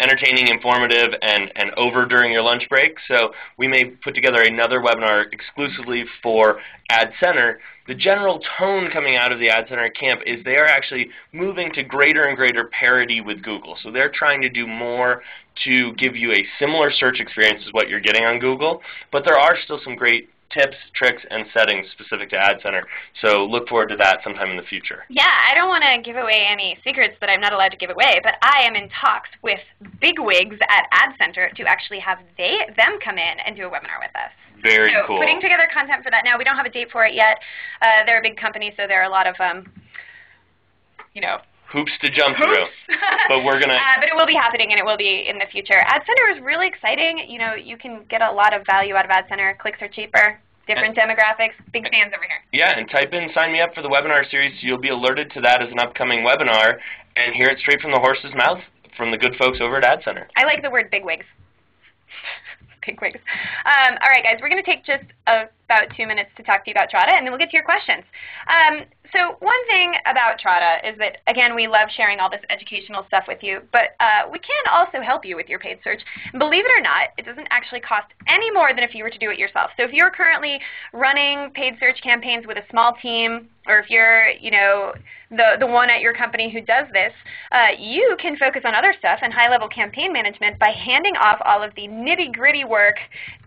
entertaining, informative, and over during your lunch break. So we may put together another webinar exclusively for AdCenter. The general tone coming out of the AdCenter camp is they are actually moving to greater and greater parity with Google. So they're trying to do more to give you a similar search experience as what you're getting on Google, but there are still some great tips, tricks, and settings specific to AdCenter. So look forward to that sometime in the future. Yeah, I don't want to give away any secrets that I'm not allowed to give away, but I am in talks with bigwigs at AdCenter to actually have them come in and do a webinar with us. Very cool. Putting together content for that now. We don't have a date for it yet. They're a big company, so there are a lot of, hoops to jump through. But we're going to... but it will be happening, and it will be in the future. AdCenter is really exciting. You can get a lot of value out of AdCenter. Clicks are cheaper, different demographics. Big fans over here. Yeah, and type in sign me up for the webinar series. You'll be alerted to that as an upcoming webinar and hear it straight from the horse's mouth from the good folks over at AdCenter. I like the word bigwigs. Bigwigs. All right, guys, we're going to take just about 2 minutes to talk to you about Trada, and then we'll get to your questions. So one thing about Trada is that, again, we love sharing all this educational stuff with you, but we can also help you with your paid search. And believe it or not, it doesn't actually cost any more than if you were to do it yourself. So if you're currently running paid search campaigns with a small team, or if you're, the one at your company who does this, you can focus on other stuff and high-level campaign management by handing off all of the nitty-gritty work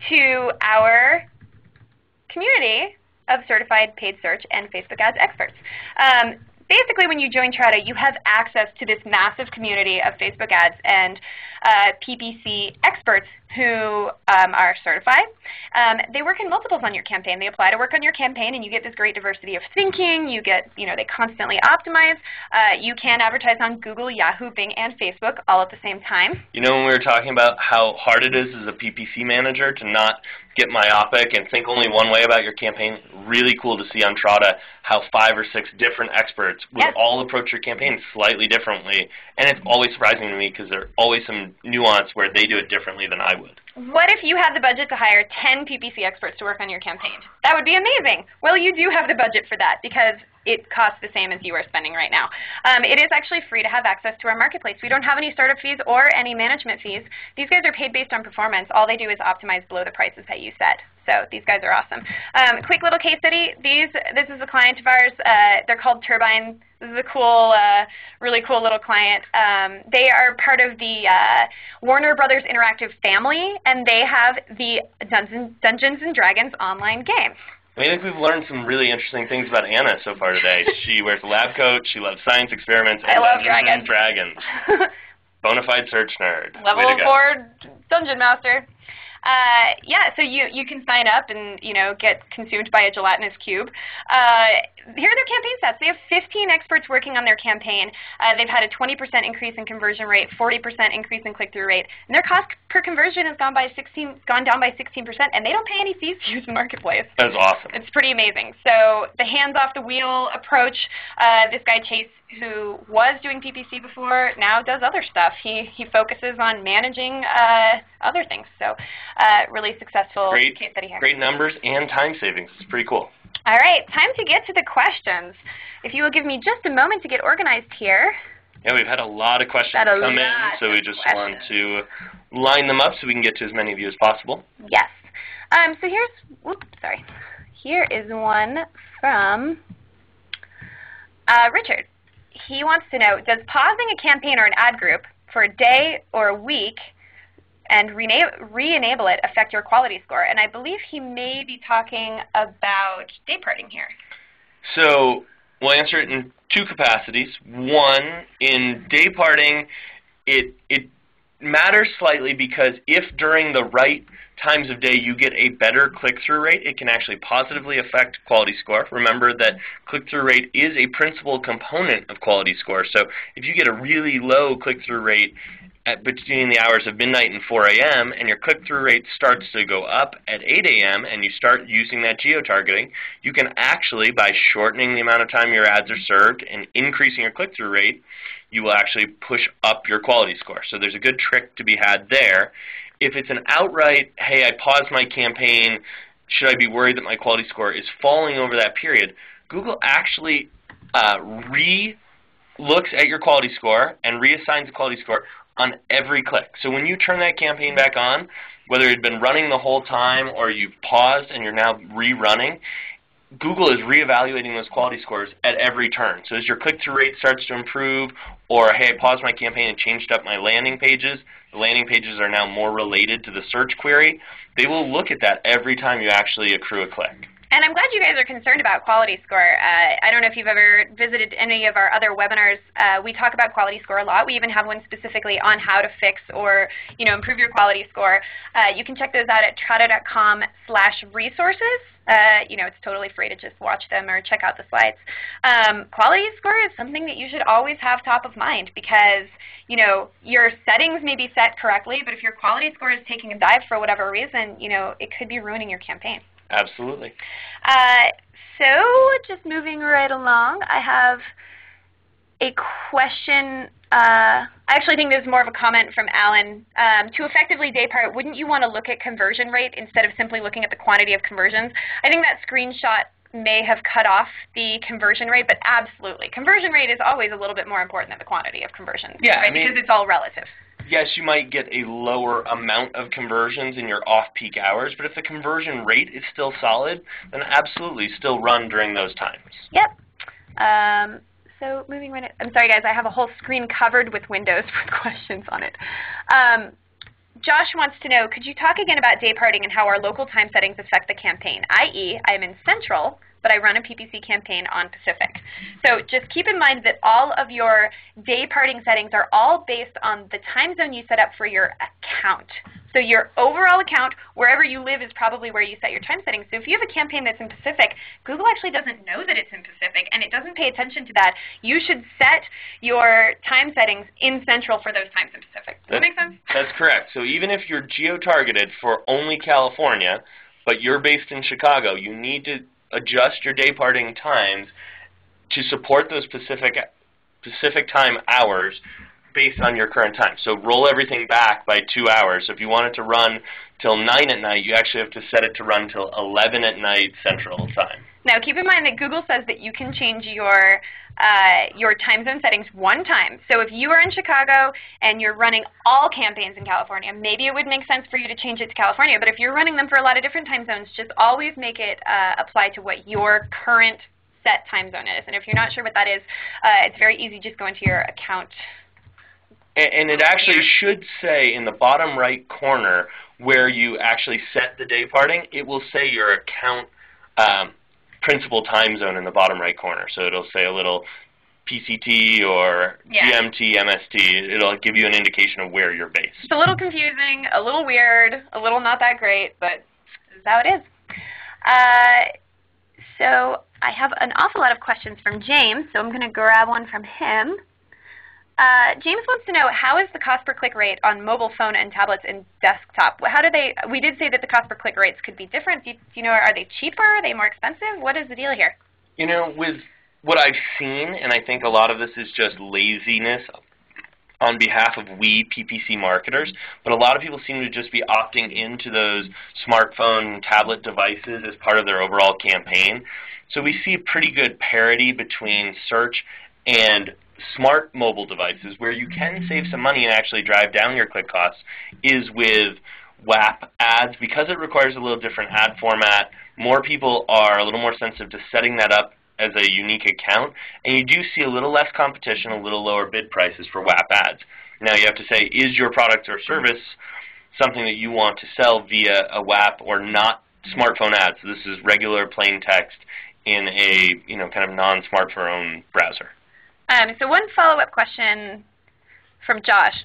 to our community of certified paid search and Facebook ads experts. Basically, when you join Trada, you have access to this massive community of Facebook ads and PPC experts who are certified. They work in multiples on your campaign. They apply to work on your campaign, and you get this great diversity of thinking. You get, they constantly optimize. You can advertise on Google, Yahoo, Bing, and Facebook all at the same time. When we were talking about how hard it is as a PPC manager to not get myopic and think only one way about your campaign, really cool to see on Trada how 5 or 6 different experts will all approach your campaign slightly differently. And it's always surprising to me because there's always some nuance where they do it differently than I would. What if you had the budget to hire 10 PPC experts to work on your campaign? That would be amazing. Well, you do have the budget for that because it costs the same as you are spending right now. It is actually free to have access to our marketplace. We don't have any startup fees or any management fees. These guys are paid based on performance. All they do is optimize below the prices that you set. So these guys are awesome. Quick little case study. This is a client of ours. They're called Turbine. This is a cool, really cool little client. They are part of the Warner Brothers Interactive family, and they have the Dungeons & Dragons online game. I think we've learned some really interesting things about Anna so far today. She wears a lab coat, she loves science experiments, and Dungeons & Dragons. Bonafide search nerd. Level 4 Dungeon Master. So you can sign up and get consumed by a gelatinous cube. Here are their campaign stats. They have 15 experts working on their campaign. They've had a 20% increase in conversion rate, 40% increase in click-through rate, and their cost per conversion has gone down by 16%, and they don't pay any fees to use the marketplace. That's awesome. It's pretty amazing. So the hands-off-the-wheel approach, this guy Chase, who was doing PPC before, now does other stuff. He focuses on managing other things. So really successful case study here. Great numbers and time savings. It's pretty cool. All right, time to get to the questions. If you will give me just a moment to get organized here. Yeah, we've had a lot of questions come in, so we just want to line them up so we can get to as many of you as possible. Yes. So here is one from Richard. He wants to know, does pausing a campaign or an ad group for a day or a week and re-enable it affect your quality score? And I believe he may be talking about dayparting here. So we'll answer it in two capacities. One, in dayparting, it matters slightly because if during the right times of day you get a better click-through rate, it can actually positively affect quality score. Remember that click-through rate is a principal component of quality score. So if you get a really low click-through rate between the hours of midnight and 4 a.m. and your click-through rate starts to go up at 8 a.m. and you start using that geo-targeting, you can actually, by shortening the amount of time your ads are served and increasing your click-through rate, you will actually push up your quality score. So there's a good trick to be had there. If it's an outright, hey, I paused my campaign, should I be worried that my quality score is falling over that period, Google actually re-looks at your quality score and reassigns the quality score on every click. So when you turn that campaign back on, whether it had been running the whole time or you've paused and you're now rerunning, Google is reevaluating those quality scores at every turn. So as your click-through rate starts to improve, or hey, I paused my campaign and changed up my landing pages, the landing pages are now more related to the search query, they will look at that every time you actually accrue a click. And I'm glad you guys are concerned about quality score. I don't know if you've ever visited any of our other webinars. We talk about quality score a lot. We even have one specifically on how to fix or improve your quality score. You can check those out at trada.com/resources. It's totally free to just watch them or check out the slides. Quality score is something that you should always have top of mind because your settings may be set correctly, but if your quality score is taking a dive for whatever reason, it could be ruining your campaign. Absolutely. So just moving right along, I have a question. I actually think this is more of a comment from Alan. To effectively daypart, wouldn't you want to look at conversion rate instead of simply looking at the quantity of conversions? I think that screenshot may have cut off the conversion rate, but absolutely. Conversion rate is always a little bit more important than the quantity of conversions, right? Because it's all relative. Yes, you might get a lower amount of conversions in your off-peak hours, but if the conversion rate is still solid, then absolutely still run during those times. Yep. So moving right in, I'm sorry guys, I have a whole screen covered with windows with questions on it. Josh wants to know, could you talk again about dayparting and how our local time settings affect the campaign, i.e., I'm in Central, but I run a PPC campaign on Pacific. So just keep in mind that all of your dayparting settings are all based on the time zone you set up for your account. So your overall account, wherever you live, is probably where you set your time settings. So if you have a campaign that's in Pacific, Google actually doesn't know that it's in Pacific, and it doesn't pay attention to that. You should set your time settings in Central for those times in Pacific. Does that make sense? That's correct. So even if you're geo-targeted for only California, but you're based in Chicago, you need to adjust your dayparting times to support those Pacific time hours based on your current time. So roll everything back by 2 hours. So if you want it to run till 9 at night, you actually have to set it to run till 11 at night Central Time. Now keep in mind that Google says that you can change your time zone settings one time. So if you are in Chicago and you're running all campaigns in California, maybe it would make sense for you to change it to California. But if you're running them for a lot of different time zones, just always make it apply to what your current set time zone is. And if you're not sure what that is, it's very easy. Just go into your account. And it actually should say in the bottom right corner where you actually set the dayparting, it will say your account principal time zone in the bottom right corner. So it'll say a little PCT or GMT, MST. It'll give you an indication of where you're based. It's a little confusing, a little weird, a little not that great, but this is how it is. So I have an awful lot of questions from James, so I'm going to grab one from him. James wants to know, how is the cost per click rate on mobile phone and tablets and desktop? How do they, we did say that the cost per click rates could be different. Do you know, are they cheaper? Are they more expensive? What is the deal here? You know, with what I've seen, and I think a lot of this is just laziness on behalf of we PPC marketers, but a lot of people seem to just be opting into those smartphone tablet devices as part of their overall campaign. So we see pretty good parity between search and smart mobile devices, where you can save some money and actually drive down your click costs, is with WAP ads. Because it requires a little different ad format, more people are a little more sensitive to setting that up as a unique account, and you do see a little less competition, a little lower bid prices for WAP ads. Now you have to say, is your product or service something that you want to sell via a WAP or not smartphone ads? So this is regular plain text in a kind of non-smartphone browser. So one follow-up question from Josh.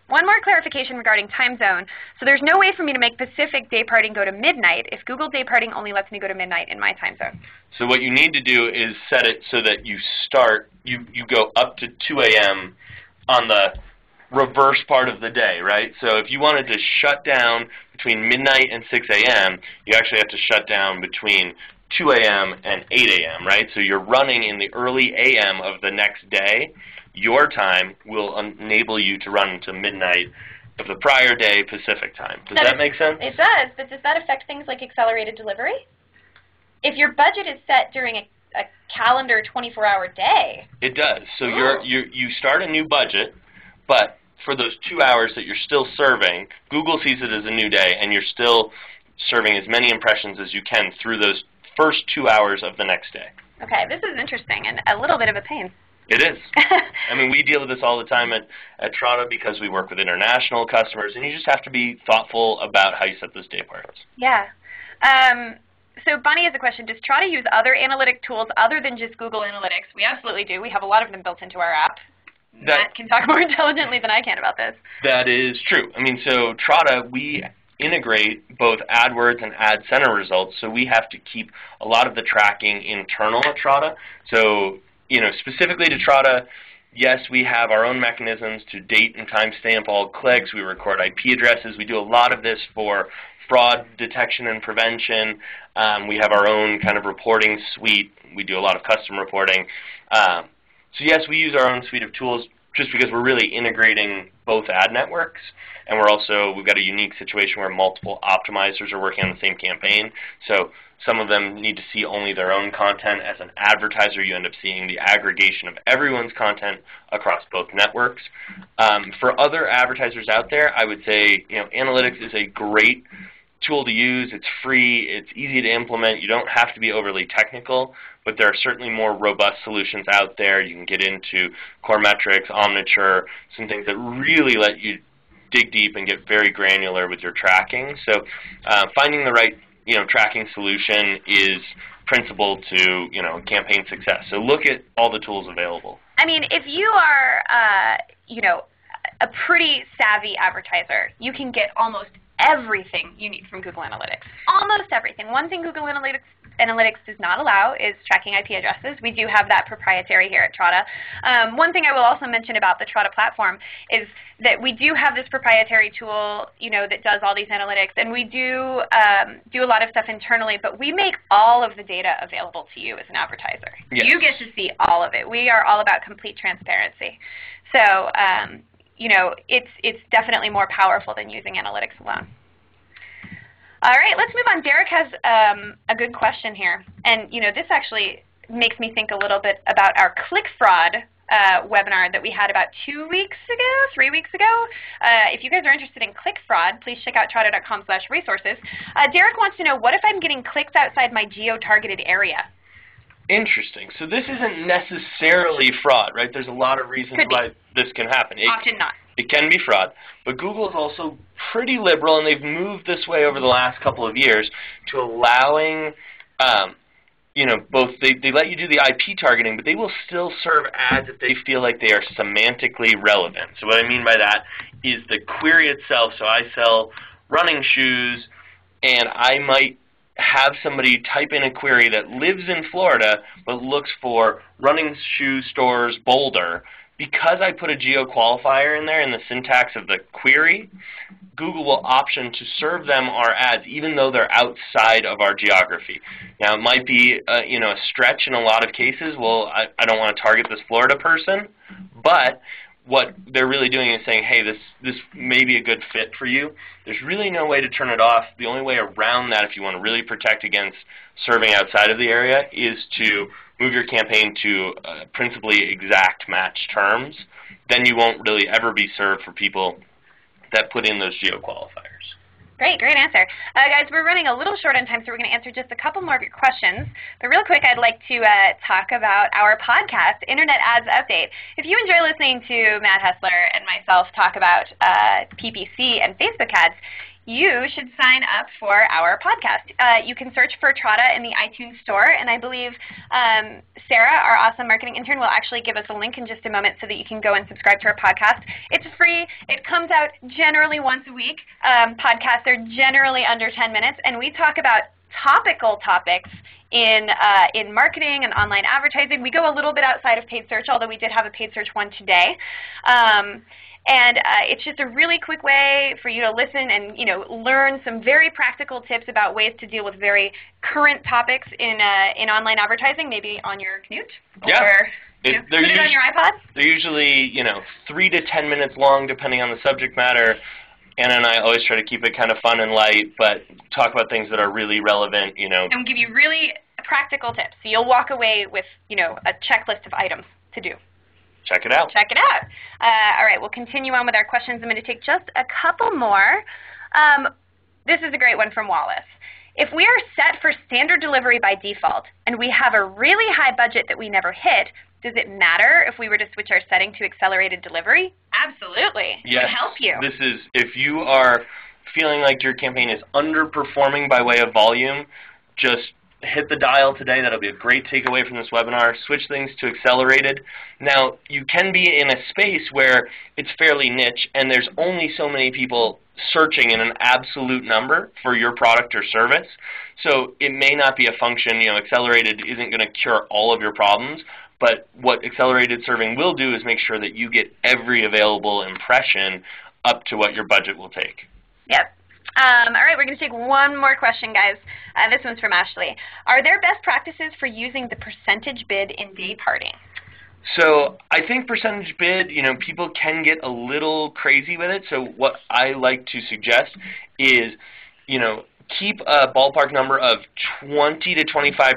One more clarification regarding time zone. So there's no way for me to make Pacific dayparting go to midnight if Google dayparting only lets me go to midnight in my time zone. So what you need to do is set it so that you go up to 2 a.m. on the reverse part of the day, right? So if you wanted to shut down between midnight and 6 a.m., you actually have to shut down between 2 a.m. and 8 a.m., right? So you're running in the early a.m. of the next day. Your time will enable you to run to midnight of the prior day Pacific time. Does that make sense? It does, but does that affect things like accelerated delivery? If your budget is set during a calendar 24-hour day. It does. So you start a new budget, but for those 2 hours that you're still serving, Google sees it as a new day, and you're still serving as many impressions as you can through those first 2 hours of the next day. Okay, this is interesting and a little bit of a pain. It is. I mean, we deal with this all the time at Trada because we work with international customers, and you just have to be thoughtful about how you set those day parts. Yeah. So Bonnie has a question. Does Trada use other analytic tools other than just Google Analytics? We absolutely do. We have a lot of them built into our app. Matt can talk more intelligently than I can about this. That is true. I mean, so Trada, we integrate both AdWords and AdCenter results, so we have to keep a lot of the tracking internal at Trada. So, specifically to Trada, yes, we have our own mechanisms to date and timestamp all clicks. We record IP addresses. We do a lot of this for fraud detection and prevention. We have our own kind of reporting suite. We do a lot of custom reporting. So yes, we use our own suite of tools just because we're really integrating both ad networks, and we've got a unique situation where multiple optimizers are working on the same campaign. So some of them need to see only their own content. As an advertiser, you end up seeing the aggregation of everyone's content across both networks. For other advertisers out there, I would say analytics is a great tool to use. It's free. It's easy to implement. You don't have to be overly technical, but there are certainly more robust solutions out there. You can get into core metrics, Omniture, some things that really let you dig deep and get very granular with your tracking. So finding the right tracking solution is principal to campaign success. So look at all the tools available. I mean, if you are a pretty savvy advertiser, you can get almost everything you need from Google Analytics. Almost everything. One thing Google Analytics does not allow is tracking IP addresses. We do have that proprietary here at Trada. One thing I will also mention about the Trada platform is that we do have this proprietary tool, that does all these analytics, and we do a lot of stuff internally, but we make all of the data available to you as an advertiser. Yes. You get to see all of it. We are all about complete transparency. So, it's definitely more powerful than using analytics alone. All right, let's move on. Derek has a good question here. And, this actually makes me think a little bit about our click fraud webinar that we had about 3 weeks ago. If you guys are interested in click fraud, please check out trada.com/resources. Derek wants to know, what if I'm getting clicks outside my geo-targeted area? Interesting. So this isn't necessarily fraud, right? There's a lot of reasons why this can happen. Often not. It can be fraud. But Google is also pretty liberal, and they've moved this way over the last couple of years to allowing, both they let you do the IP targeting, but they will still serve ads if they feel like they are semantically relevant. So what I mean by that is the query itself. So I sell running shoes, and I might have somebody type in a query that lives in Florida but looks for running shoe stores Boulder. Because I put a geo qualifier in there in the syntax of the query, Google will option to serve them our ads even though they're outside of our geography. Now it might be a stretch in a lot of cases. Well, I don't want to target this Florida person, but what they're really doing is saying, hey, this may be a good fit for you. There's really no way to turn it off. The only way around that, if you want to really protect against serving outside of the area, is to move your campaign to principally exact match terms, then you won't really ever be served for people that put in those geo-qualifiers. Great answer. Guys, we're running a little short on time, so we're going to answer just a couple more of your questions. But real quick, I'd like to talk about our podcast, Internet Ads Update. If you enjoy listening to Matt Hessler and myself talk about PPC and Facebook ads, you should sign up for our podcast. You can search for Trada in the iTunes Store, and I believe Sarah, our awesome marketing intern, will actually give us a link in just a moment so that you can go and subscribe to our podcast. It's free. It comes out generally once a week. Podcasts are generally under 10 minutes, and we talk about topical topics in marketing and online advertising. We go a little bit outside of paid search, although we did have a paid search one today. And it's just a really quick way for you to listen and learn some very practical tips about ways to deal with very current topics in online advertising, maybe on your commute or put it on your iPod. They're usually 3 to 10 minutes long, depending on the subject matter. Anna and I always try to keep it kind of fun and light, but talk about things that are really relevant. And give you really practical tips, so you'll walk away with a checklist of items to do. Check it out. Check it out. All right, we'll continue on with our questions. I'm going to take just a couple more. This is a great one from Wallace. If we are set for standard delivery by default and we have a really high budget that we never hit, does it matter if we were to switch our setting to accelerated delivery? Absolutely. Yes. It can help you. This is, if you are feeling like your campaign is underperforming by way of volume, just hit the dial today. That'll be a great takeaway from this webinar. Switch things to accelerated. Now, you can be in a space where it's fairly niche and there's only so many people searching in an absolute number for your product or service. So it may not be a function, accelerated isn't going to cure all of your problems, but what accelerated serving will do is make sure that you get every available impression up to what your budget will take. Yep. All right, we're going to take one more question, guys. This one's from Ashley. Are there best practices for using the percentage bid in dayparting? So I think percentage bid, people can get a little crazy with it. So what I like to suggest is, keep a ballpark number of 20 to 25%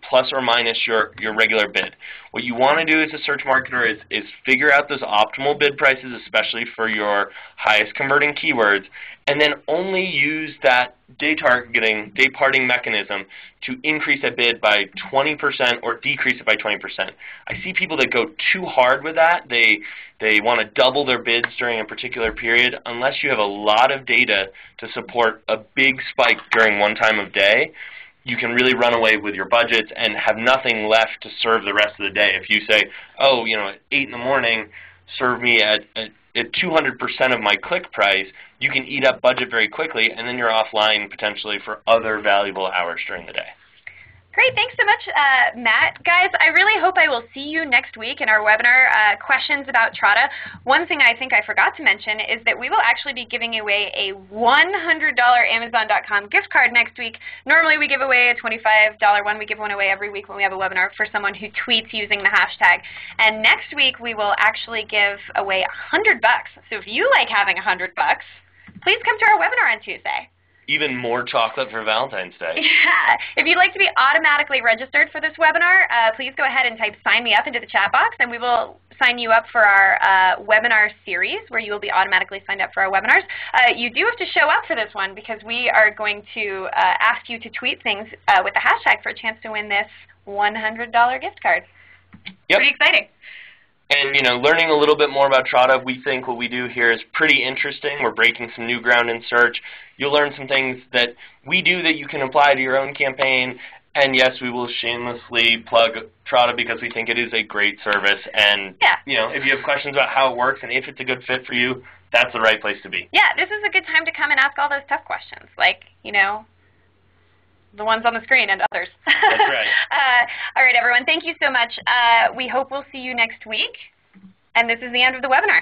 plus or minus your regular bid. What you want to do as a search marketer is figure out those optimal bid prices, especially for your highest converting keywords, and then only use that dayparting mechanism to increase a bid by 20% or decrease it by 20%. I see people that go too hard with that. They want to double their bids during a particular period. Unless you have a lot of data to support a big spike during one time of day, you can really run away with your budgets and have nothing left to serve the rest of the day. If you say, oh, at 8 in the morning, serve me at 200% of my click price, you can eat up budget very quickly, and then you're offline potentially for other valuable hours during the day. Great. Thanks so much, Matt. Guys, I really hope I will see you next week in our webinar, Questions About Trada. One thing I think I forgot to mention is that we will actually be giving away a $100 Amazon.com gift card next week. Normally we give away a $25 one. We give one away every week when we have a webinar for someone who tweets using the hashtag. And next week we will actually give away $100. So if you like having $100, please come to our webinar on Tuesday. Even more chocolate for Valentine's Day. Yeah. If you'd like to be automatically registered for this webinar, please go ahead and type sign me up into the chat box, and we will sign you up for our webinar series where you will be automatically signed up for our webinars. You do have to show up for this one because we are going to ask you to tweet things with the hashtag for a chance to win this $100 gift card. Yep. Pretty exciting. And, learning a little bit more about Trada, we think what we do here is pretty interesting. We're breaking some new ground in search. You'll learn some things that we do that you can apply to your own campaign. And, yes, we will shamelessly plug Trada because we think it is a great service. And, if you have questions about how it works and if it's a good fit for you, that's the right place to be. Yeah, this is a good time to come and ask all those tough questions, like, the ones on the screen and others. That's right. All right, everyone. Thank you so much. We hope we'll see you next week. And this is the end of the webinar.